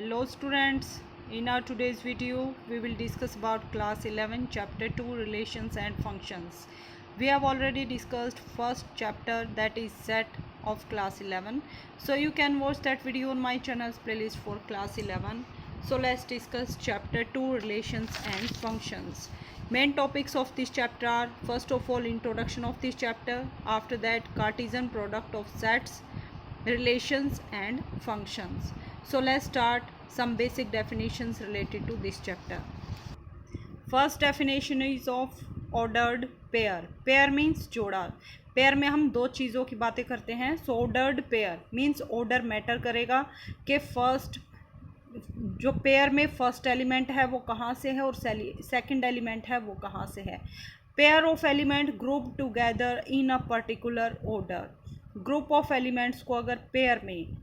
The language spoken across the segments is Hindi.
Hello students, in our today's video we will discuss about class 11 chapter 2 relations and functions. We have already discussed first chapter, that is set of class 11. So you can watch that video on my channel's playlist for class 11. So let's discuss chapter 2 relations and functions. Main topics of this chapter are first of all introduction of this chapter, after that Cartesian product of sets, relations and functions. So let's start some basic definitions related to this chapter. First definition is of ordered pair. Pair means जोड़ा. पेयर में हम दो चीज़ों की बातें करते हैं. So ordered pair means order matter करेगा कि फर्स्ट जो पेयर में फर्स्ट एलिमेंट है वो कहाँ से है और सेकंड एलिमेंट है वो कहाँ से है. Pair of element group together in a particular order. Group of elements को अगर पेयर में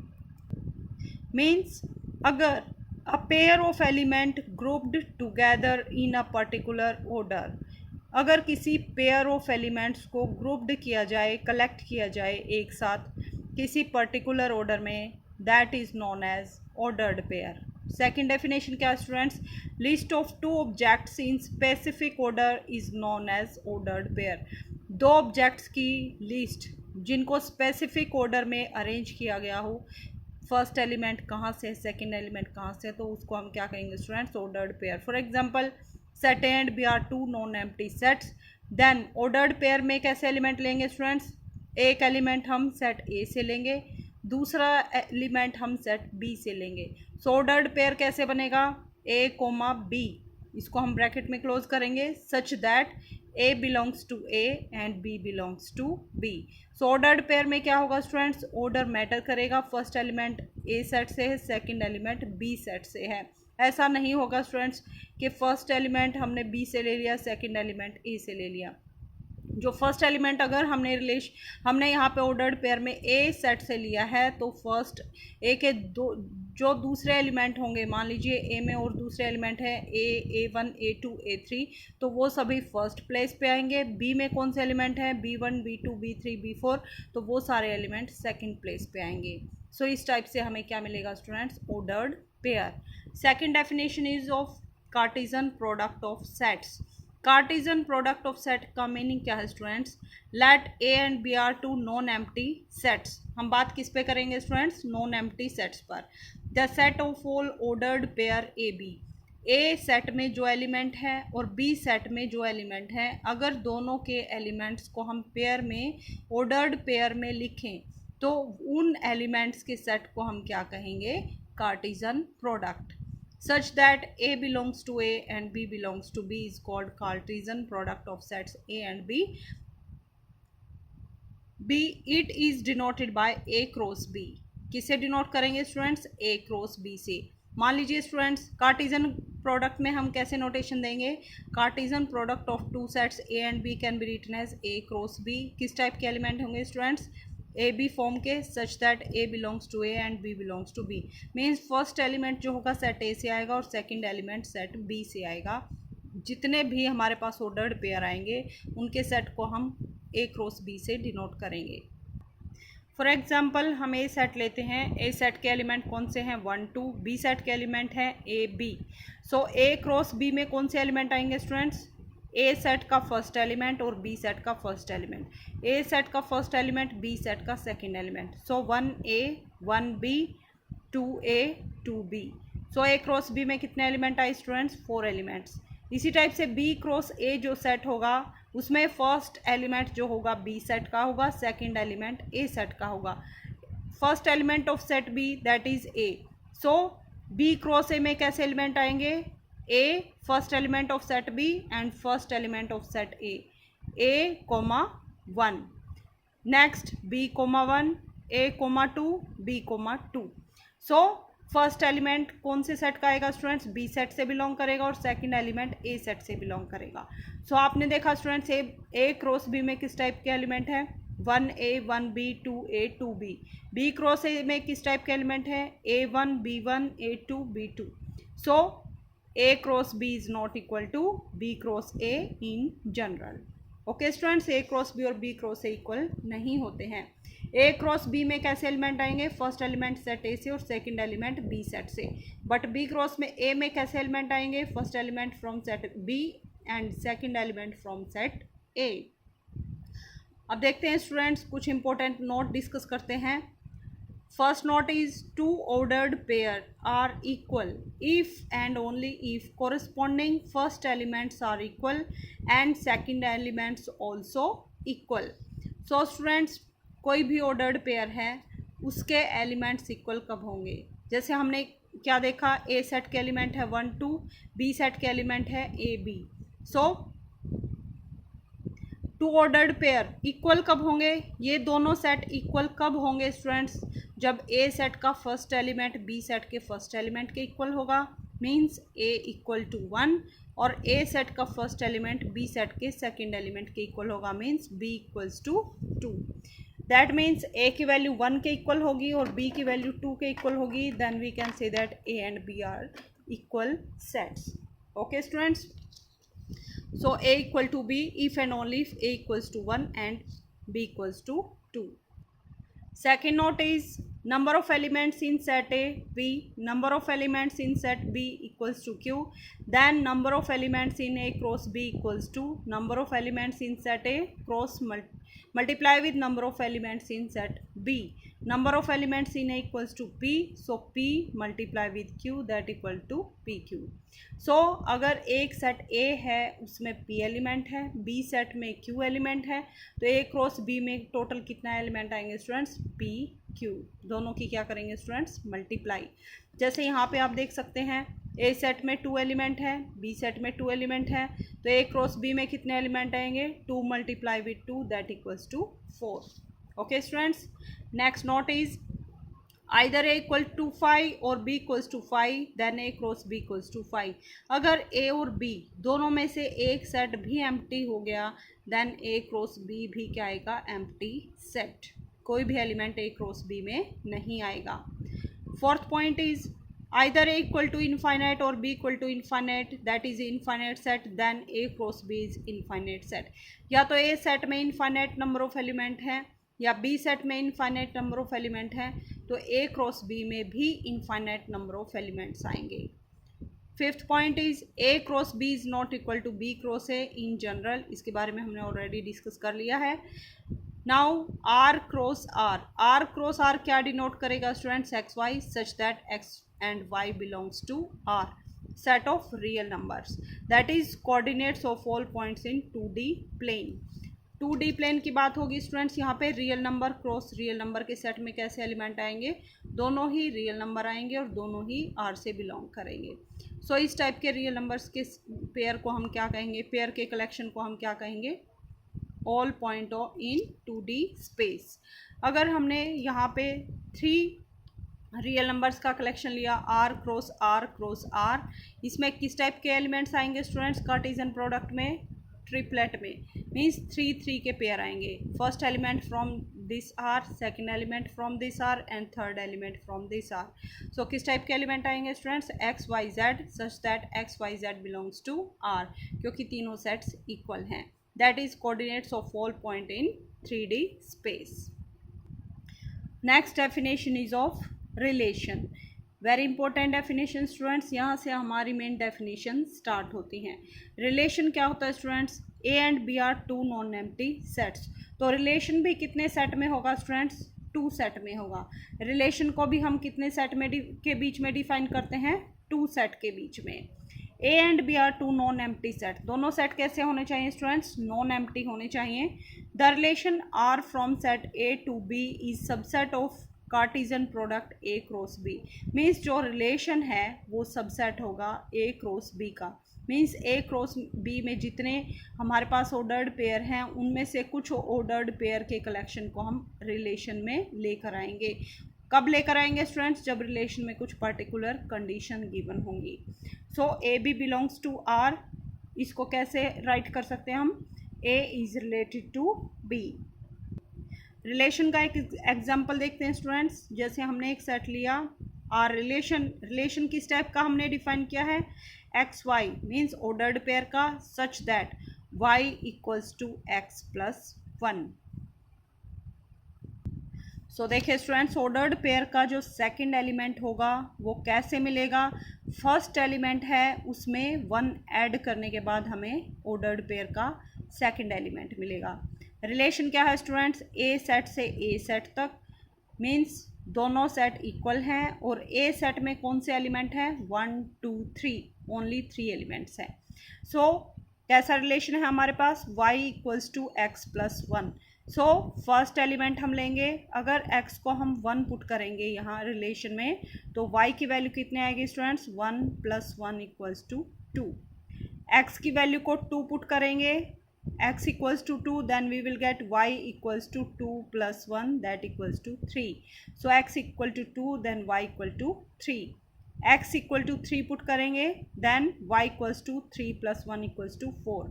मीन्स अगर a pair of element grouped together in a particular order. अगर किसी पेयर ऑफ एलिमेंट्स को ग्रुप्ड किया जाए, कलेक्ट किया जाए एक साथ किसी पर्टिकुलर ऑर्डर में, that is known as ordered pair. Second definition क्या है students? List of two objects in specific order is known as ordered pair. दो ऑब्जेक्ट्स की लिस्ट जिनको स्पेसिफिक ऑर्डर में अरेंज किया गया हो, फर्स्ट एलिमेंट कहाँ से, सेकंड एलिमेंट कहाँ से, तो उसको हम क्या कहेंगे students? Ordered pair. For example set A and B are two non empty sets. Then ordered pair में कैसे एलिमेंट लेंगे स्टूडेंट्स? एक एलिमेंट हम सेट ए से लेंगे, दूसरा एलिमेंट हम सेट बी से लेंगे. सो ऑर्डर्ड पेयर कैसे बनेगा? ए कोमा बी, इसको हम ब्रैकेट में क्लोज करेंगे, such that A belongs to A and B belongs to B. So ordered pair में क्या होगा स्टूडेंट्स? ऑर्डर मैटर करेगा. फर्स्ट एलिमेंट ए सेट से है, सेकंड एलिमेंट बी सेट से है. ऐसा नहीं होगा स्टूडेंट्स कि फर्स्ट एलिमेंट हमने बी से ले लिया, सेकंड एलिमेंट ए से ले लिया. जो फर्स्ट एलिमेंट अगर हमने यहाँ पे ऑर्डर्ड पेयर में ए सेट से लिया है, तो फर्स्ट ए के दो जो दूसरे एलिमेंट होंगे, मान लीजिए ए में और दूसरे एलिमेंट है A1, A2, A3, तो वो सभी फर्स्ट प्लेस पे आएंगे. बी में कौन से एलिमेंट हैं? B1, B2, B3, B4, तो वो सारे एलिमेंट सेकंड प्लेस पे आएंगे. सो इस टाइप से हमें क्या मिलेगा students? Ordered pair. Second definition is of Cartesian product of sets. Cartesian product of set का मीनिंग क्या है students? Let A and B are two non empty sets. हम बात किस पे करेंगे स्टूडेंट्स? नॉन एम्प्टी सेट्स पर. The set of all ordered pair A B. A set में जो एलिमेंट है और बी सेट में जो एलिमेंट है, अगर दोनों के एलिमेंट्स को हम पेयर में, ऑर्डर्ड पेयर में लिखें, तो उन एलिमेंट्स के सेट को हम क्या कहेंगे? Cartesian product. Such that A belongs to A and B belongs to B is called Cartesian product of sets A and B. B it is denoted by A cross B. किसे डिनोट करेंगे स्टूडेंट्स? A क्रॉस B से. मान लीजिए स्टूडेंट्स कार्टेशियन प्रोडक्ट में हम कैसे नोटेशन देंगे? Cartesian product of two sets A and B can be written as A cross B. किस टाइप के एलिमेंट होंगे स्टूडेंट्स? ए बी फॉर्म के, such that A belongs to A and B belongs to B. Means first element जो होगा सेट ए से आएगा और सेकंड एलिमेंट सेट बी से आएगा. जितने भी हमारे पास ऑर्डर्ड पेयर आएंगे उनके सेट को हम ए क्रॉस बी से डिनोट करेंगे. फॉर एग्जाम्पल हम ए सेट लेते हैं. ए सेट के एलिमेंट कौन से हैं? 1, 2. बी सेट के एलिमेंट हैं A B. So A cross B में कौन से एलिमेंट आएंगे स्टूडेंट्स? ए सेट का फर्स्ट एलिमेंट और बी सेट का फर्स्ट एलिमेंट. ए सेट का फर्स्ट एलिमेंट, बी सेट का second element. So 1A, 1B, 2A, 2B. So A cross B में कितने एलिमेंट आए स्टूडेंट्स? 4 एलिमेंट्स. इसी टाइप से बी क्रॉस ए जो सेट होगा उसमें फर्स्ट एलिमेंट जो होगा बी सेट का होगा, सेकंड एलिमेंट ए सेट का होगा. First element of set B that is A. So B cross A में कैसे एलिमेंट आएंगे? A first element of set B and first element of set A comma 1. Next B comma 1, A comma 2, B comma 2. So first element कौन से सेट का आएगा स्टूडेंट्स? बी सेट से बिलोंग करेगा और सेकंड एलिमेंट ए सेट से बिलोंग करेगा. सो आपने देखा स्टूडेंट्स ए क्रॉस बी में किस टाइप के एलिमेंट है? 1A, 1B, 2A, 2B. B cross A में किस टाइप के एलिमेंट है? A1, B1, A2, B2. So A cross B is not equal to B cross A in general. Okay students, A cross B और B cross A इक्वल नहीं होते हैं. ए क्रॉस बी में कैसे एलिमेंट आएंगे, फर्स्ट एलिमेंट सेट ए से और सेकंड एलिमेंट बी सेट से, बट बी क्रॉस में ए में कैसे एलिमेंट आएंगे, first element from set B and second element from set A. अब देखते हैं स्टूडेंट्स, कुछ इंपॉर्टेंट नोट डिस्कस करते हैं। First note is two ordered pair are equal if and only if corresponding first elements are equal and second elements also equal. So students, कोई भी ordered pair है उसके elements equal कब होंगे, जैसे हमने क्या देखा, A सेट के एलिमेंट है 1 2, B सेट के एलिमेंट है A B। So two ordered pair equal कब होंगे, ये दोनों सेट इक्वल कब होंगे स्टूडेंट्स, जब ए सेट का फर्स्ट एलिमेंट बी सेट के फर्स्ट एलिमेंट के इक्वल होगा, मींस ए इक्वल टू 1, और ए सेट का फर्स्ट एलिमेंट बी सेट के सेकंड एलिमेंट के इक्वल होगा, means B equals to 2। That means A की वैल्यू 1 के इक्वल होगी और बी की वैल्यू 2 के इक्वल होगी, then we can say that A and B are equal sets. Okay students, so a equal to b if and only if a equals to 1 and b equals to 2. Second note is number of elements in set A b, number of elements in set B equals to q, then number of elements in A cross B equals to number of elements in set A cross multiply with number of elements in set B, number of elements in A equals to p, so p multiply with q that equal to pq. सो अगर एक सेट A है उसमें P एलिमेंट है, B सेट में Q एलिमेंट है, तो A क्रॉस B में टोटल कितना एलिमेंट आएंगे स्टूडेंट्स, P Q, दोनों की क्या करेंगे स्टूडेंट्स, मल्टीप्लाई। जैसे यहाँ पे आप देख सकते हैं A सेट में 2 एलिमेंट है, B सेट में 2 एलिमेंट है, तो A क्रॉस B में कितने एलिमेंट आएंगे, 2 multiply with 2 that equals to 4। Okay students, next note is either a equal to 5 और b equals to 5 then a cross b equals to 5। अगर a और b दोनों में से एक सेट भी एम्प्टी हो गया then a cross b भी क्या आएगा, एम्प्टी सेट, कोई भी एलिमेंट a cross b में नहीं आएगा। Fourth point is either a equal to infinite or b equal to infinite that is infinite set then a cross b is infinite set। या तो a सेट में infinite number of element है या बी सेट में इनफाइनाइट नंबर ऑफ एलिमेंट है, तो ए क्रॉस बी में भी इनफाइनाइट नंबर ऑफ एलिमेंट्स आएंगे। Fifth point is A cross B is not equal to B cross A in general, इसके बारे में हमने ऑलरेडी डिस्कस कर लिया है। नाउ आर क्रॉस आर क्या डिनोट करेगा students, X Y such that X and Y belongs to R set of real numbers that is coordinates of all points in 2D plane. 2D plane की बात होगी स्टूडेंट्स, यहाँ पे real number cross real number के सेट में कैसे एलिमेंट आएंगे, दोनों ही रियल नंबर आएंगे और दोनों ही आर से बिलोंग करेंगे। सो इस टाइप के रियल नंबर्स के पेयर को हम क्या कहेंगे, पेयर के कलेक्शन को हम क्या कहेंगे, all point in 2D space. अगर हमने यहाँ पे 3 रियल नंबर्स का कलेक्शन लिया, आर क्रॉस आर, इसमें किस टाइप के एलिमेंट्स आएंगे स्टूडेंट्स, कार्टेशियन प्रोडक्ट में ट्रिपलेट में, मीन्स 3 3 के पेयर आएंगे, first element from this R, second element from this R and third element from this R. So किस टाइप के एलिमेंट आएंगे students, X Y Z such that X Y Z belongs to R, क्योंकि तीनों सेट्स इक्वल हैं, that is coordinates of all point in 3D space. Next definition is of relation, very important definition students, यहाँ से हमारी मेन डेफिनेशन स्टार्ट होती हैं। रिलेशन क्या होता है students, A and B are 2 non empty sets, तो रिलेशन भी कितने सेट में होगा स्टूडेंट्स, 2 सेट में होगा। रिलेशन को भी हम कितने सेट में के बीच में डिफाइन करते हैं, 2 सेट के बीच में। A and B are 2 non empty set, दोनों सेट कैसे होने चाहिए स्टूडेंट्स, नॉन एम्प्टी होने चाहिए। The relation R from set A to B is subset of Cartesian product A cross B, means जो रिलेशन है वो सबसेट होगा ए क्रॉस बी का, मीन्स ए क्रॉस बी में जितने हमारे पास ऑर्डर्ड पेयर हैं उनमें से कुछ ऑर्डर्ड पेयर के कलेक्शन को हम रिलेशन में लेकर आएंगे। कब लेकर आएंगे स्टूडेंट्स, जब रिलेशन में कुछ पर्टिकुलर कंडीशन गिवन होंगी। So A B belongs to R, इसको कैसे राइट कर सकते हैं हम, A is related to B. Relation का एक एग्जांपल देखते हैं स्टूडेंट्स, जैसे हमने एक सेट लिया आर, रिलेशन किस टाइप का हमने डिफाइन किया है, X Y means ordered pair का such that Y equals to X plus 1। So देखिए स्टूडेंट्स, ऑर्डर्ड पेयर का जो सेकंड एलिमेंट होगा वो कैसे मिलेगा। फर्स्ट एलिमेंट है उसमें 1 ऐड करने के बाद हमें ऑर्डर्ड पेयर का सेकंड एलिमेंट मिलेगा। रिलेशन क्या है स्टूडेंट्स, ए सेट से ए सेट तक, मीन्स दोनों सेट इक्वल हैं और ए सेट में कौन से एलिमेंट हैं, 1 2 3, ओनली 3 एलिमेंट्स हैं। सो कैसा रिलेशन है हमारे पास, y equals to X plus 1। So first element हम लेंगे, अगर x को हम 1 पुट करेंगे यहाँ रिलेशन में तो y की वैल्यू कितने आएगी students, 1 plus 1 equals to 2। x की वैल्यू को 2 पुट करेंगे, x equals to 2, then we will get y equals to 2 plus 1 that equals to 3। So x equal to 2 then y equal to 3। x equal to 3 put करेंगे, then y equals to 3 plus 1 equals to 4।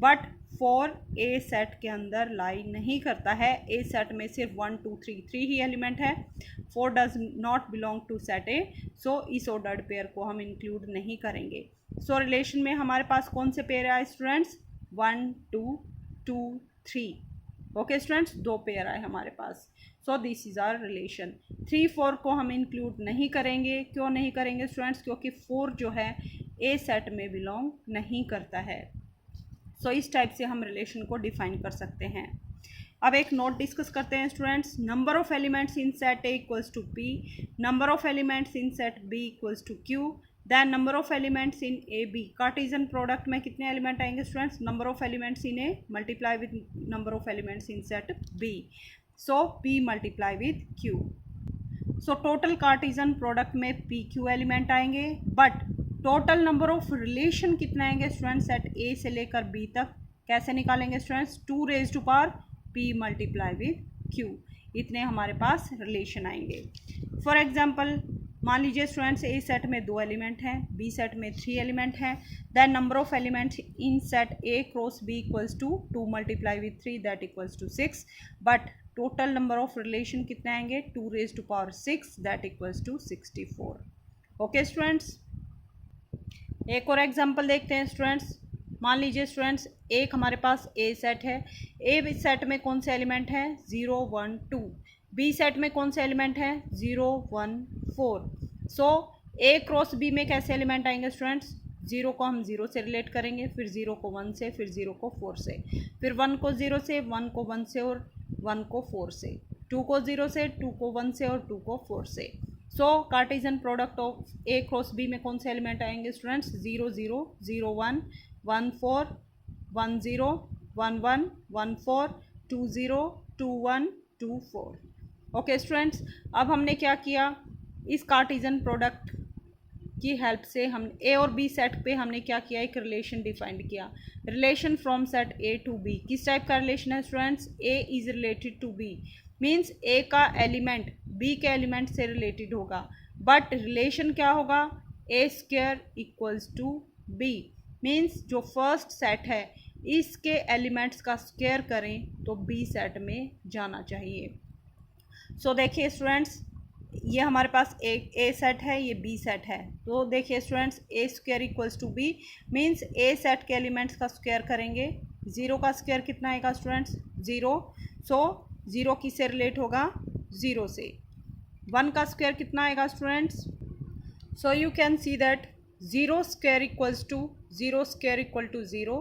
But 4 A set के अंदर लाई नहीं करता है, ए सेट में सिर्फ 1 2 3 ही एलिमेंट है, 4 does not belong to set A. So इस ऑर्डर्ड पेयर को हम इंक्लूड नहीं करेंगे। सो रिलेशन में हमारे पास कौन से पेयर आए स्टूडेंट्स, 1 2 2 3। ओके स्टूडेंट्स, 2 पेयर आए हमारे पास। So this is our relation. 3 4 को हम इंक्लूड नहीं करेंगे। क्यों नहीं करेंगे स्टूडेंट्स, क्योंकि 4 जो है ए सेट में बिलोंग नहीं करता है। सो इस टाइप से हम रिलेशन को डिफाइन कर सकते हैं। अब एक नोट डिस्कस करते हैं students, number of elements in set A equals to P, number of elements in set B equals to Q, then number of elements in A B. Cartesian product में कितने एलिमेंट आएंगे students, number of elements in A multiply with number of elements in set B, so P multiply with Q. So total Cartesian product में पी क्यू एलिमेंट आएंगे, but total number of relation कितना आएंगे स्टूडेंट्स सेट ए से लेकर बी तक, कैसे निकालेंगे students, 2 raise to power P multiply with Q, इतने हमारे पास रिलेशन आएंगे। फॉर एग्जांपल मान लीजिए स्टूडेंट्स ए सेट में 2 एलिमेंट हैं, बी सेट में 3 एलिमेंट हैं, then number of elements in set A cross B equals to 2 multiply with 3 that equals to 6, but total number of relation कितने आएंगे, 2 raise to power 6 that equals to 64। Okay students, एक और एग्जांपल देखते हैं स्टूडेंट्स। मान लीजिए स्टूडेंट्स एक हमारे पास ए सेट है, ए सेट में कौन से एलिमेंट है, 0 1 2, बी सेट में कौन से एलिमेंट है, 0 1 4। सो ए क्रॉस बी में कैसे एलिमेंट आएंगे स्टूडेंट्स, 0 को हम 0 से रिलेट करेंगे, फिर 0 को 1 से, फिर 0 को 4 से, फिर 1 को 0 से, 1 को 1 से और 1 को 4 से, 2 को 0 से, 2 को 1 से और 2 को 4 से। So Cartesian product of A cross B में कौन से एलिमेंट आएंगे स्टूडेंट्स, 0 0 0 1 1 4 1 0 1 1 1 4 2 0 2 1 2 4। ओके स्टूडेंट्स, अब हमने क्या किया, इस कार्टेशियन प्रोडक्ट की हेल्प से हम ए और बी सेट पे हमने क्या किया, एक रिलेशन डिफाइंड किया, relation from set A to B. किस टाइप का रिलेशन है students, A is related to B, means A का एलिमेंट बी के एलिमेंट से रिलेटेड होगा, बट रिलेशन क्या होगा, A square equals to B, means जो फर्स्ट सेट है इसके एलिमेंट्स का स्क्वायर करें तो बी सेट में जाना चाहिए। सो देखिए स्टूडेंट्स, ये हमारे पास ए सेट है, ये बी सेट है, तो देखिए students A square equals to B, means A set के एलिमेंट्स का स्क्वायर करेंगे, 0 का स्क्वायर कितना आएगा स्टूडेंट्स, 0, सो 0 किससे रिलेट होगा, 0 से। 1 का स्क्वायर कितना आएगा students, so you can see that 0 square equals to 0 square equal to 0,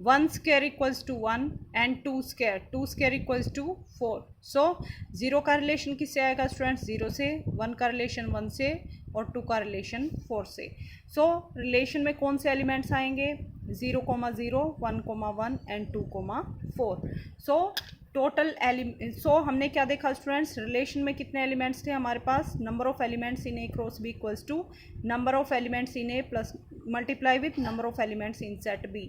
1 square equals to 1 and 2 square equals to 4। So 0 का रिलेशन किससे आएगा स्टूडेंट्स, 0 से, 1 का रिलेशन 1 से और 2 का रिलेशन 4 से। सो रिलेशन में कौन से एलिमेंट्स आएंगे, 0 0 1 1 एंड 2 4। सो टोटल सो हमने क्या देखा स्टूडेंट्स, रिलेशन में कितने एलिमेंट्स थे हमारे पास, number of elements in A cross B equals to number of elements in A plus multiply with number of elements in set B,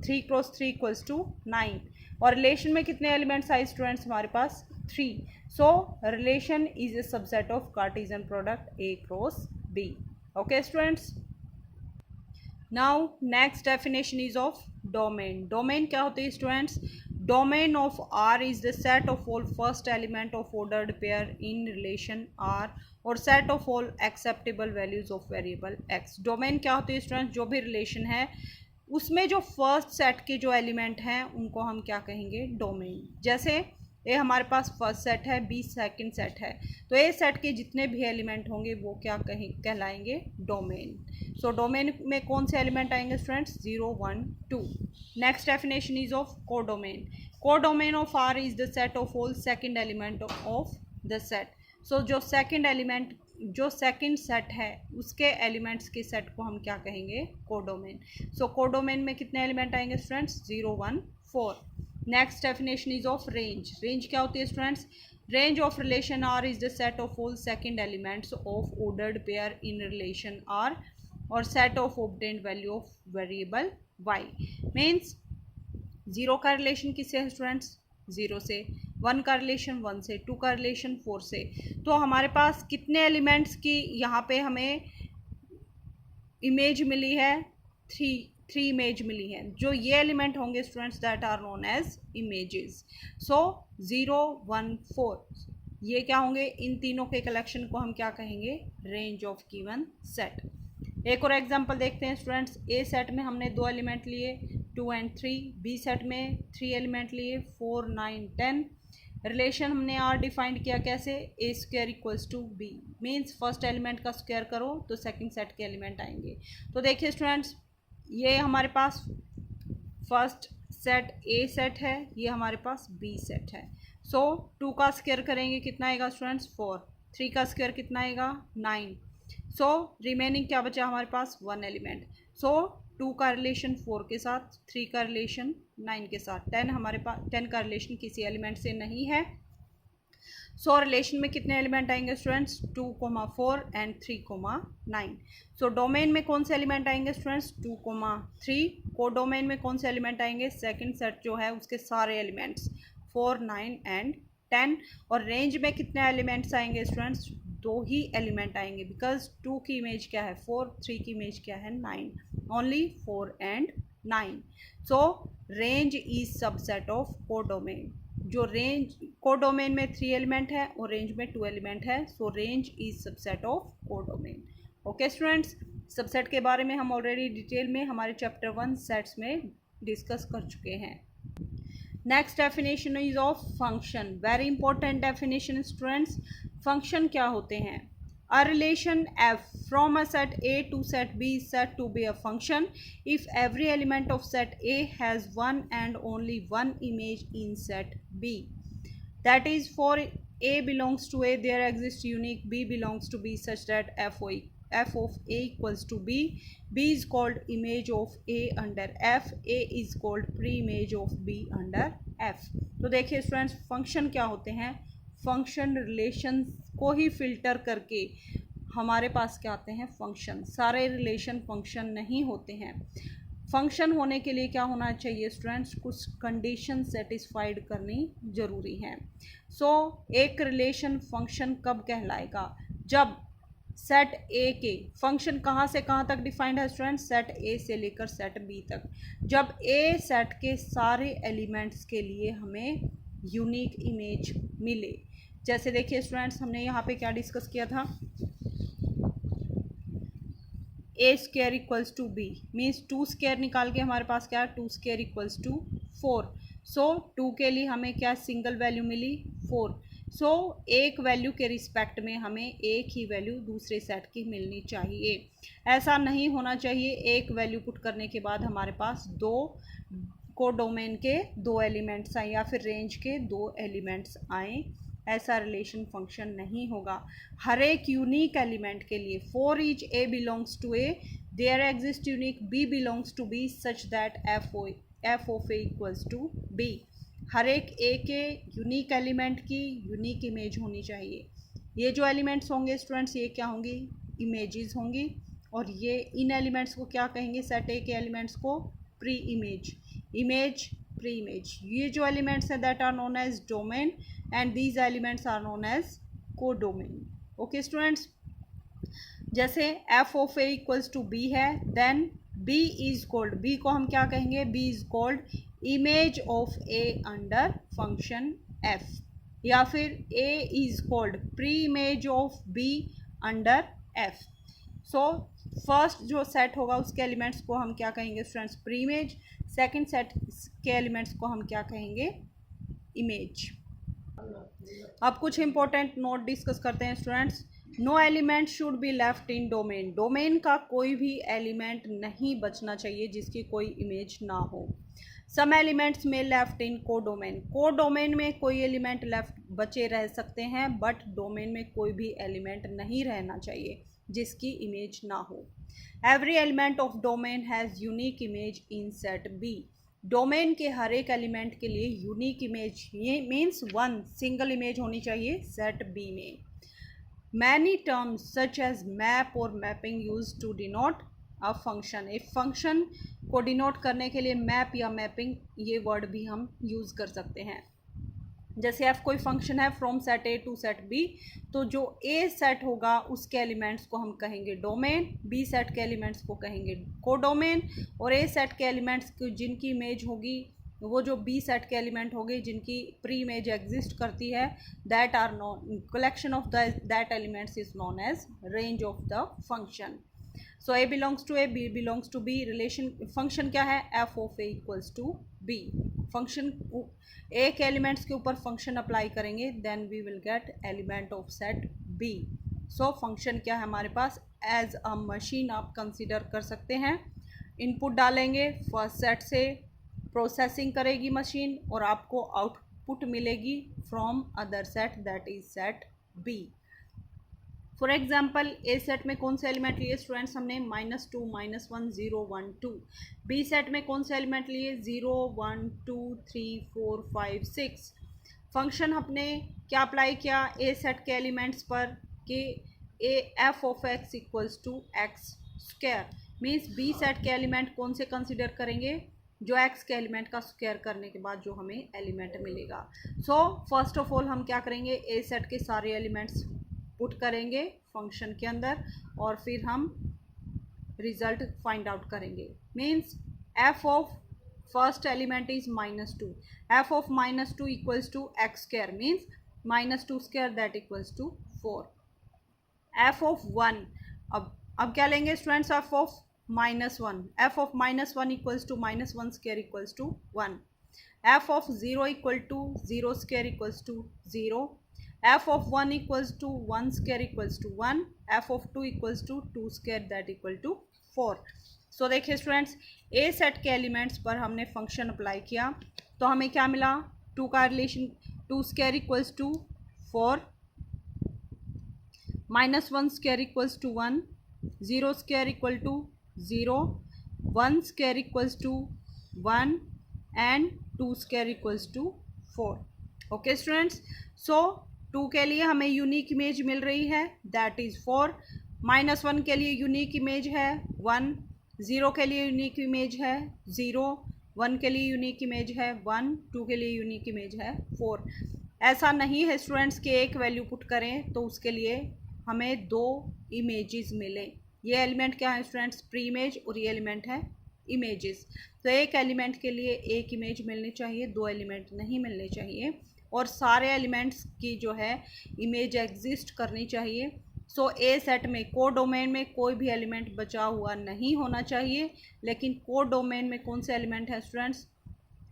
3 cross 3 equals to 9, और रिलेशन में कितने एलिमेंट्स आए स्टूडेंट्स हमारे पास, 3। So relation is a subset of Cartesian product A cross B. Okay students, now next definition is of domain. Domain क्या होती है students, domain of R is the set of all first element of ordered pair in relation R और set of all acceptable values of variable x। domain क्या होती है स्टूडेंट्स, जो भी रिलेशन है उसमें जो फर्स्ट सेट के जो एलिमेंट हैं उनको हम क्या कहेंगे, डोमेन। जैसे ए हमारे पास फर्स्ट सेट है, बी सेकंड सेट है, तो ए सेट के जितने भी एलिमेंट होंगे वो क्या कहलाएंगे, डोमेन। सो डोमेन में कौन से एलिमेंट आएंगे students, 0 1 2। Next definition is of codomain. Codomain of R is the set of all second element of the set. So जो सेकंड सेट है उसके एलिमेंट्स के सेट को हम क्या कहेंगे, कोडोमेन। सो कोडोमेन में कितने एलिमेंट आएंगे students, 0 1 4। Next definition is of range. Range क्या होती है students, range of relation R is the set of all second elements of ordered pair in relation R और set of obtained value of variable Y. Means 0 का रिलेशन किससे है स्टूडेंट्स, 0 से, 1 का रिलेशन 1 से, 2 का रिलेशन 4 से। तो हमारे पास कितने एलिमेंट्स की यहाँ पे हमें इमेज मिली है, थ्री इमेज मिली है। जो ये एलिमेंट होंगे students that are known as images. So 0 1 4 ये क्या होंगे, इन तीनों के कलेक्शन को हम क्या कहेंगे, रेंज ऑफ गिवन सेट। एक और एग्जांपल देखते हैं स्टूडेंट्स। ए सेट में हमने 2 एलिमेंट लिए 2 and 3, बी सेट में 3 एलिमेंट लिए 4 9 10। रिलेशन हमने आर डिफाइंड किया कैसे, A square equals to B. Means first element का स्क्वायर करो तो सेकंड सेट के एलिमेंट आएंगे। तो देखिए स्टूडेंट्स, ये हमारे पास फर्स्ट सेट ए सेट है, ये हमारे पास बी सेट है। सो 2 का स्क्वायर करेंगे कितना आएगा स्टूडेंट्स, 4। 3 का स्क्वायर कितना आएगा, 9। सो रिमेनिंग क्या बचा हमारे पास, 1 एलिमेंट। सो 2 का रिलेशन 4 के साथ, 3 का रिलेशन 9 के साथ, 10 हमारे पास, 10 का रिलेशन किसी एलिमेंट से नहीं है। सो रिलेशन में कितने एलिमेंट आएंगे स्टूडेंट्स, 2 4 एंड 3 9। सो डोमेन में कौन से एलिमेंट आएंगे स्टूडेंट्स, 2 3। को डोमेन में कौन से एलिमेंट आएंगे, सेकंड सेट जो है उसके सारे एलिमेंट्स 4 9 एंड 10। और रेंज में कितने एलिमेंट्स आएंगे स्टूडेंट्स, 2 ही एलिमेंट आएंगे, बिकॉज 2 की इमेज क्या है 4, 3 की इमेज क्या है 9, only 4 and 9। So range is subset of codomain. जो रेंज कोडोमेन में 3 एलिमेंट है और रेंज में 2 एलिमेंट है, सो range is subset of codomain. Okay students, subset के बारे में हम ऑलरेडी डिटेल में हमारे चैप्टर 1 सेट्स में डिस्कस कर चुके हैं। Next definition is of function. Very important definition students. Function क्या होते हैं, a relation f from a set A to set B is said to be a function if every element of set A has one and only one image in set B. That is, for A belongs to A, there exists unique B belongs to B such that f of A equals to B. B is called image of A under F. A is called pre-image of B under F. तो देखिए स्टूडेंट्स, फंक्शन क्या होते हैं, फंक्शन रिलेशन को ही फिल्टर करके हमारे पास क्या आते हैं, फंक्शन। सारे रिलेशन फंक्शन नहीं होते हैं। फंक्शन होने के लिए क्या होना चाहिए स्टूडेंट्स, कुछ कंडीशन सेटिस्फाइड करनी जरूरी है। सो एक रिलेशन फंक्शन कब कहलाएगा, जब सेट ए के फंक्शन कहाँ से कहाँ तक डिफाइंड है स्टूडेंट्स, सेट ए से लेकर सेट बी तक। जब ए सेट के सारे एलिमेंट्स के लिए हमें यूनिक इमेज मिले। जैसे देखिए स्टूडेंट्स, हमने यहाँ पे क्या डिस्कस किया था, A square equals to B, means 2 square निकाल के हमारे पास क्या है, 2 स्क्वायर इक्वल्स टू 4। सो 2 के लिए हमें क्या सिंगल वैल्यू मिली 4। सो एक वैल्यू के रिस्पेक्ट में हमें एक ही वैल्यू दूसरे सेट की मिलनी चाहिए। ऐसा नहीं होना चाहिए एक वैल्यू पुट करने के बाद हमारे पास 2 कोडोमेन के 2 एलिमेंट्स आए या फिर रेंज के 2 एलिमेंट्स आए। ऐसा रिलेशन फंक्शन नहीं होगा। हर एक यूनिक एलिमेंट के लिए, for each A belongs to A there exist unique B belongs to B such that F of A equals to B. हर एक ए के यूनिक एलिमेंट की यूनिक इमेज होनी चाहिए। ये जो एलिमेंट्स होंगे स्टूडेंट्स, ये क्या होंगी, इमेजेस होंगी। और ये इन एलिमेंट्स को क्या कहेंगे, सेट ए के एलिमेंट्स को pre image, image pre image. ये जो एलिमेंट्स हैं that are known as domain and these elements are known as codomain. Okay students, जैसे F of A equals to B है, then B is called, B को हम क्या कहेंगे, B is called image of A under function F, या फिर A is called pre image of B under F. So first जो सेट होगा उसके एलिमेंट्स को हम क्या कहेंगे students, pre image. Second set के एलिमेंट्स को हम क्या कहेंगे, इमेज। अब कुछ इंपॉर्टेंट नोट डिस्कस करते हैं students. No element should be left in domain. Domain का कोई भी एलिमेंट नहीं बचना चाहिए जिसकी कोई इमेज ना हो। सम एलिमेंट्स में लेफ्ट इन को डोमेन। को डोमेन में कोई एलिमेंट लेफ्ट बचे रह सकते हैं, बट डोमेन में कोई भी एलिमेंट नहीं रहना चाहिए जिसकी इमेज ना हो। Every element of domain has unique image in set B. Domain के हर एक एलिमेंट के लिए यूनिक इमेज, ये मीन्स वन सिंगल इमेज होनी चाहिए सेट बी में। Many terms such as map और mapping use to denote a function. एक फंक्शन को डिनोट करने के लिए मैप या मैपिंग ये वर्ड भी हम यूज़ कर सकते हैं। जैसे एफ कोई फंक्शन है from set A to set B, तो जो ए सेट होगा उसके एलिमेंट्स को हम कहेंगे डोमेन, बी सेट के एलिमेंट्स को कहेंगे कोडोमेन, और ए सेट के एलिमेंट्स की जिनकी इमेज होगी वो जो बी सेट के एलिमेंट हो गए जिनकी प्री इमेज एग्जिस्ट करती है, that are known collection of that elements is known as range of the function. So A belongs to A, B belongs to B. Relation function क्या है, F of A equals to B. Function A के एलिमेंट्स के ऊपर फंक्शन अप्लाई करेंगे, then we will get element of set B. So function क्या है हमारे पास, एज अ मशीन आप कंसिडर कर सकते हैं। इनपुट डालेंगे फर्स्ट सेट से, प्रोसेसिंग करेगी मशीन और आपको आउटपुट मिलेगी from other set that is set B. For example A set में कौन से एलिमेंट लिए स्टूडेंट्स हमने, -2 -1 0 1 2। बी सेट में कौन से एलिमेंट लिए, 0 1 2 3 4 5 6। फंक्शन हमने क्या अप्लाई किया ए सेट के एलिमेंट्स पर कि A F of X equals to x square. Means B set के एलिमेंट कौन से कंसिडर करेंगे, जो एक्स के एलिमेंट का स्क्वायर करने के बाद जो हमें एलिमेंट मिलेगा। सो फर्स्ट ऑफ ऑल हम क्या करेंगे, ए सेट के सारे एलिमेंट्स पुट करेंगे फंक्शन के अंदर और फिर हम रिजल्ट फाइंड आउट करेंगे। Means f of first element is -2, f of -2 equals to x square, means -2 square that equals to 4। F of 1, अब क्या लेंगे students, f of -1, f of -1 equals to -1 square equals to 1। F of 0 equal to 0 square equals to 0। F of 1 equals to 1 square equals to 1। F of 2 equals to 2 square that equal to 4। So देखिए स्टूडेंट्स, ए सेट के एलिमेंट्स पर हमने फंक्शन अप्लाई किया तो हमें क्या मिला, 2 का relation, 2 square equals to 4, -1 square equals to 1, 0 square equal to 0, 1 square equals to 1 and 2 square equals to 4। Okay students, so 2 के लिए हमें यूनिक इमेज मिल रही है दैट इज़ 4, -1 के लिए यूनिक इमेज है 1, 0 के लिए यूनिक इमेज है 0, 1 के लिए यूनिक इमेज है 1, 2 के लिए यूनिक इमेज है 4। ऐसा नहीं है स्टूडेंट्स कि एक वैल्यू पुट करें तो उसके लिए हमें 2 इमेजेस मिले। ये एलिमेंट क्या है स्टूडेंट्स, प्री इमेज, और ये एलिमेंट है इमेजेस। तो एक एलिमेंट के लिए एक इमेज मिलनी चाहिए, 2 एलिमेंट नहीं मिलने चाहिए, और सारे एलिमेंट्स की जो है इमेज एग्जिस्ट करनी चाहिए। सो ए सेट में को डोमेन में कोई भी एलिमेंट बचा हुआ नहीं होना चाहिए, लेकिन को डोमेन में कौन से एलिमेंट है स्टूडेंट्स,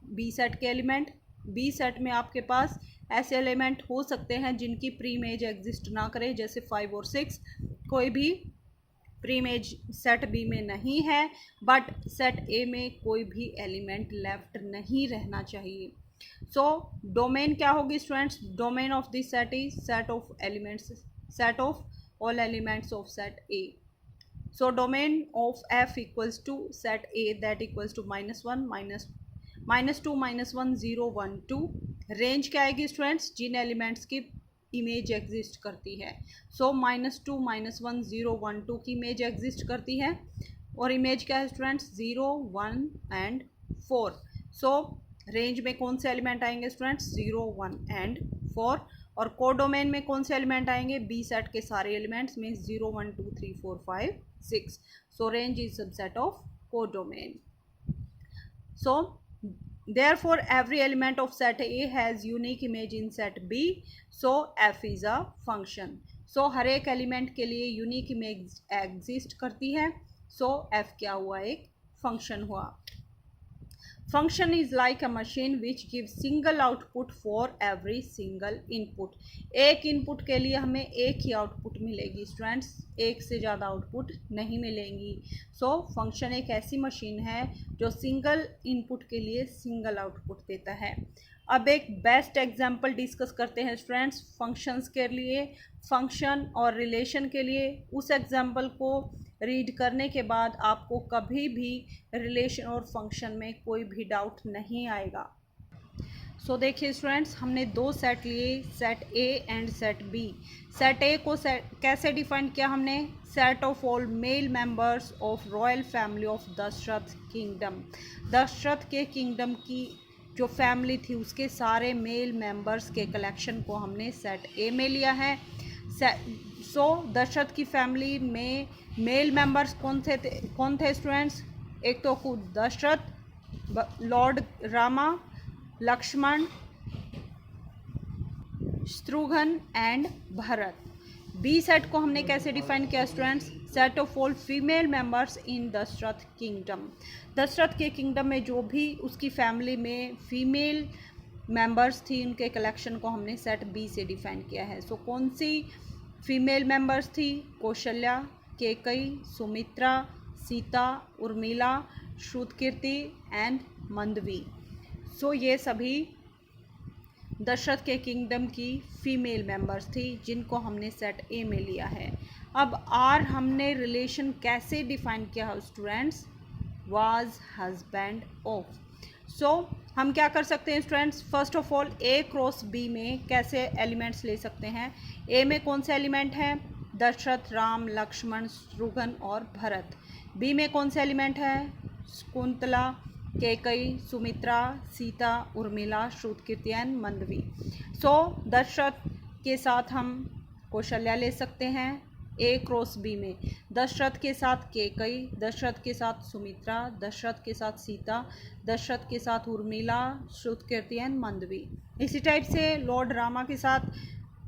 बी सेट के एलिमेंट। बी सेट में आपके पास ऐसे एलिमेंट हो सकते हैं जिनकी प्री इमेज एग्जिस्ट ना करे, जैसे 5 और 6 कोई भी प्री इमेज सेट बी में नहीं है, बट सेट ए में कोई भी एलिमेंट लेफ्ट नहीं रहना चाहिए। सो डोमेन क्या होगी students, domain of this set is set of elements, set of all elements of set A. So domain of f equals to set A that equals to -1 -2 -1 0 1 2। Range क्या आएगी स्टूडेंट्स, जिन एलिमेंट्स की इमेज एग्जिस्ट करती है। सो -2 -1 0 1 2 की इमेज एग्जिस्ट करती है, और इमेज क्या है स्टूडेंट्स, 0 1 एंड 4। सो रेंज में कौन से एलिमेंट आएंगे स्टूडेंट्स, 0 1 एंड 4। और को डोमेन में कौन से एलिमेंट आएंगे, बी सेट के सारे एलिमेंट्स में 0 1 2 3 4 5 6। सो रेंज इज सबसेट ऑफ को domain. So therefore every element of set A has unique image in set B, so F is a function। so हर एक एलिमेंट के लिए यूनिक इमेज एग्जिस्ट करती है, so F क्या हुआ, एक फंक्शन हुआ। Function is like a machine which give single output for every single input. एक इनपुट के लिए हमें एक ही आउटपुट मिलेगी स्टूडेंट्स, एक से ज़्यादा आउटपुट नहीं मिलेंगी। सो फंक्शन एक ऐसी मशीन है जो सिंगल इनपुट के लिए सिंगल आउटपुट देता है। अब एक बेस्ट एग्जांपल डिस्कस करते हैं स्टूडेंट्स फंक्शंस के लिए, फंक्शन और रिलेशन के लिए। उस एग्जांपल को रीड करने के बाद आपको कभी भी रिलेशन और फंक्शन में कोई भी डाउट नहीं आएगा। सो देखिए स्टूडेंट्स, हमने दो सेट लिए, set A and set B. सेट ए को कैसे डिफाइन किया हमने? Set of all male members of royal family of Dasharath kingdom. Dasharath के किंगडम की जो फैमिली थी उसके सारे मेल मेंबर्स के कलेक्शन को हमने सेट ए में लिया है। सो दशरथ की फैमिली में मेल मेंबर्स कौन थे स्टूडेंट्स? एक तो खुद Dasharath, lord Rama, Lakshman, Shatrughan and Bharat. B set को हमने कैसे डिफाइन किया students? Set of all female members in Dasharath kingdom. Dasharath के किंगडम में जो भी उसकी फैमिली में फीमेल मेंबर्स थी उनके कलेक्शन को हमने सेट बी से डिफाइन किया है। सो कौन सी फीमेल मेंबर्स थी? कौशल्या, केकई, सुमित्रा, सीता, उर्मिला, श्रुतकीर्ति एंड मंदवी। सो ये सभी दशरथ के किंगडम की फीमेल मेंबर्स थी जिनको हमने सेट ए में लिया है। अब आर हमने रिलेशन कैसे डिफाइन किया है स्टूडेंट्स? Was husband of. सो हम क्या कर सकते हैं students? First of all A cross B में कैसे एलिमेंट्स ले सकते हैं? ए में कौन से एलिमेंट हैं? दशरथ, राम, लक्ष्मण, शत्रुघ्न और भरत। बी में कौन से एलिमेंट हैं? शकुंतला, केकई, सुमित्रा, सीता, उर्मिला, श्रुतकीर्ति एंड मंदवी। सो दशरथ के साथ हम कौशल्या ले सकते हैं ए क्रॉस बी में, दशरथ के साथ केकई, दशरथ के साथ सुमित्रा, दशरथ के साथ सीता, दशरथ के साथ उर्मिला, श्रुतकीर्ति एंड मंदवी। इसी टाइप से लॉर्ड रामा के साथ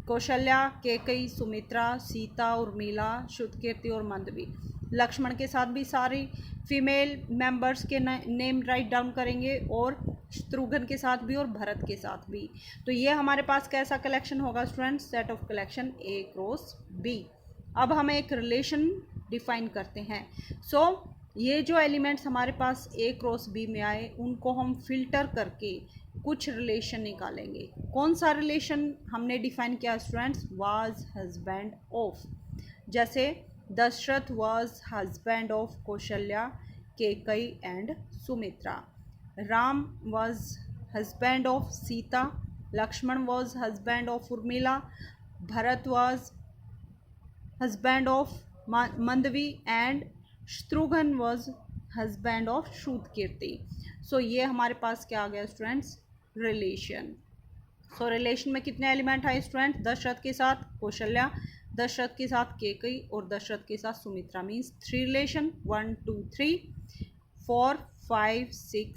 कौशल्या, केकई, सुमित्रा, सीता, उर्मिला, श्रुतकीर्ति और मंदवी। लक्ष्मण के साथ भी सारी फीमेल मेंबर्स के नेम राइट डाउन करेंगे और शत्रुघ्न के साथ भी और भरत के साथ भी। तो ये हमारे पास कैसा कलेक्शन होगा students? Set of collection A cross B. अब हम एक रिलेशन डिफाइन करते हैं। सो ये जो एलिमेंट्स हमारे पास ए क्रॉस बी में आए उनको हम फिल्टर करके कुछ रिलेशन निकालेंगे। कौन सा रिलेशन हमने डिफाइन किया स्टूडेंट्स? Was husband of. जैसे Dasharath was husband of Kaushalya, Kaikeyi and Sumitra. Ram was husband of Sita, Lakshman was husband of Urmila, Bharat was husband of Mandavi and Shatrughna was husband of Shrutakirti. So ये हमारे पास क्या आ गया स्टूडेंट्स? रिलेशन। सो रिलेशन में कितने एलिमेंट आए स्टूडेंट? दशरथ के साथ कौशल्या, दशरथ के साथ केकई और दशरथ के साथ सुमित्रा। मीन्स 3 रिलेशन, 1 2 3 4 5 6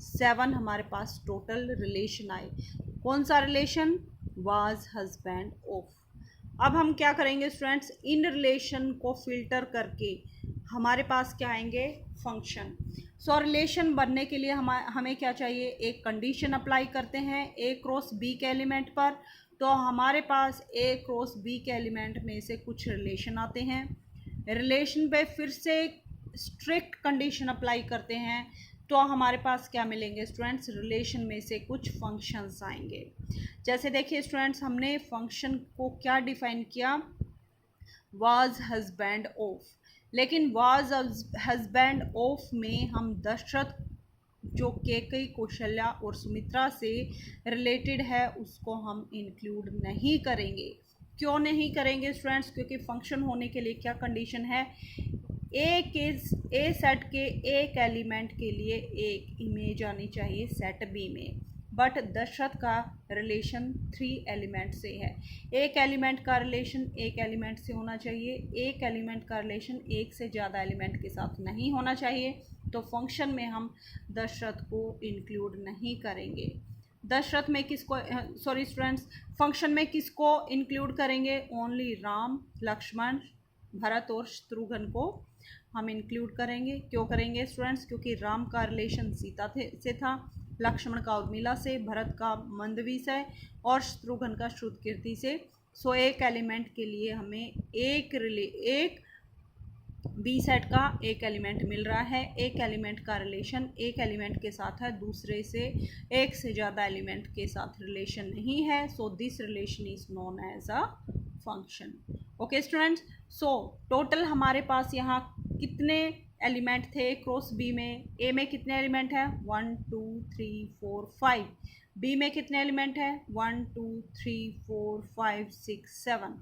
7 हमारे पास टोटल रिलेशन आए। कौन सा रिलेशन? Was husband of. अब हम क्या करेंगे स्टूडेंट्स? इन रिलेशन को फिल्टर करके हमारे पास क्या आएंगे? फंक्शन। सो रिलेशन बनने के लिए हमें क्या चाहिए? एक कंडीशन अप्लाई करते हैं ए क्रॉस बी के एलिमेंट पर, तो हमारे पास ए क्रॉस बी के एलिमेंट में से कुछ रिलेशन आते हैं। रिलेशन पे फिर से स्ट्रिक्ट कंडीशन अप्लाई करते हैं तो हमारे पास क्या मिलेंगे स्टूडेंट्स? रिलेशन में से कुछ फंक्शंस आएंगे। जैसे देखिए स्टूडेंट्स, हमने फंक्शन को क्या डिफाइन किया? Was husband of. लेकिन वाज हस्बैंड ऑफ में हम दशरथ जो केकई, कौशल्या और सुमित्रा से रिलेटेड है उसको हम इंक्लूड नहीं करेंगे। क्यों नहीं करेंगे स्टूडेंट्स? क्योंकि फंक्शन होने के लिए क्या कंडीशन है? ए सेट के एक एलिमेंट के लिए एक इमेज आनी चाहिए सेट बी में, बट दशरथ का रिलेशन 3 एलिमेंट से है। एक एलिमेंट का रिलेशन एक एलिमेंट से होना चाहिए, एक एलिमेंट का रिलेशन एक से ज़्यादा एलिमेंट के साथ नहीं होना चाहिए। तो फंक्शन में हम दशरथ को इंक्लूड नहीं करेंगे। दशरथ में किसको, सॉरी स्टूडेंट्स, फंक्शन में किसको इंक्लूड करेंगे? ओनली राम, लक्ष्मण, भरत और शत्रुघ्न को हम इंक्लूड करेंगे। क्यों करेंगे स्टूडेंट्स? क्योंकि राम का रिलेशन सीता से था, लक्ष्मण का उर्मिला से, भरत का मंदवी से और शत्रुघ्न का श्रुतकीर्ति से। सो एक एलिमेंट के लिए हमें एक बी सेट का एक एलिमेंट मिल रहा है। एक एलिमेंट का रिलेशन एक एलिमेंट के साथ है, दूसरे से एक से ज़्यादा एलिमेंट के साथ रिलेशन नहीं है। So this relation is known as a function. Okay students, so total हमारे पास यहाँ कितने एलिमेंट थे क्रॉस बी में? ए में कितने एलिमेंट है? 1 2 3 4 5। बी में कितने एलिमेंट है? 1 2 3 4 5 6 7।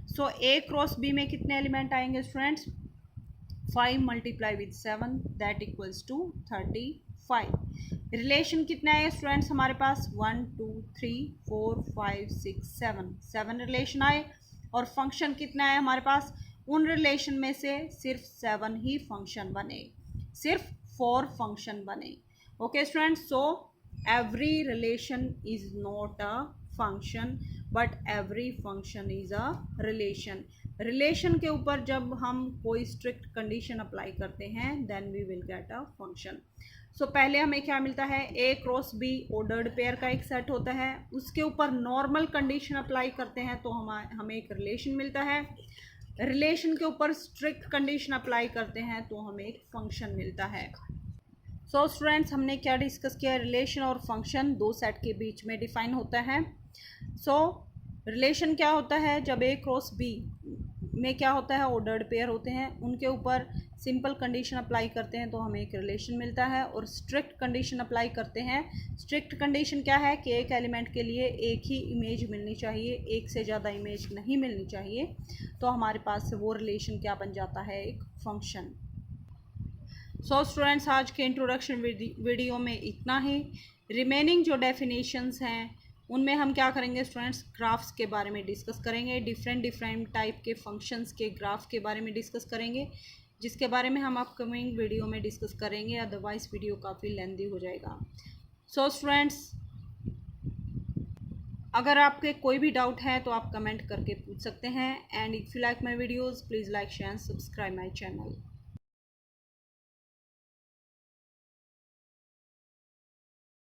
सो ए क्रॉस बी में कितने एलिमेंट आएंगे students? 5 multiply with 7 that equals to 35। Relation कितना है स्टूडेंट्स हमारे पास? 1 2 3 4 5 6 7 रिलेशन आए। और फंक्शन कितना है हमारे पास? उन रिलेशन में से सिर्फ 7 ही फंक्शन बने, सिर्फ 4 फंक्शन बने। Okay students, so every relation is not a function but every function is a relation. Relation के ऊपर जब हम कोई स्ट्रिक्ट कंडीशन अप्लाई करते हैं then we will get a function. So पहले हमें क्या मिलता है? A cross B ordered pair का एक सेट होता है, उसके ऊपर नॉर्मल कंडीशन अप्लाई करते हैं तो हमें एक रिलेशन मिलता है। रिलेशन के ऊपर स्ट्रिक्ट कंडीशन अप्लाई करते हैं तो हमें एक फंक्शन मिलता है। सो स्टूडेंट्स, हमने क्या डिस्कस किया? रिलेशन और फंक्शन दो सेट के बीच में डिफाइन होता है। सो रिलेशन क्या होता है? जब ए क्रॉस बी में क्या होता है? ऑर्डर्ड पेयर होते हैं, उनके ऊपर सिंपल कंडीशन अप्लाई करते हैं तो हमें एक रिलेशन मिलता है। और स्ट्रिक्ट कंडीशन अप्लाई करते हैं। स्ट्रिक्ट कंडीशन क्या है? कि एक एलिमेंट के लिए एक ही इमेज मिलनी चाहिए, एक से ज़्यादा इमेज नहीं मिलनी चाहिए, तो हमारे पास वो रिलेशन क्या बन जाता है? एक फंक्शन। सो स्टूडेंट्स, आज के इंट्रोडक्शन वीडियो में इतना ही। रिमेनिंग जो डेफिनेशंस हैं उनमें हम क्या करेंगे स्टूडेंट्स? ग्राफ्स के बारे में डिस्कस करेंगे, डिफरेंट टाइप के फंक्शंस के ग्राफ के बारे में डिस्कस करेंगे, जिसके बारे में हम अपकमिंग वीडियो में डिस्कस करेंगे, अदरवाइज वीडियो काफ़ी लेंदी हो जाएगा। सो स्टूडेंट्स, अगर आपके कोई भी डाउट है तो आप कमेंट करके पूछ सकते हैं। And if you like my videos please like share and subscribe my channel.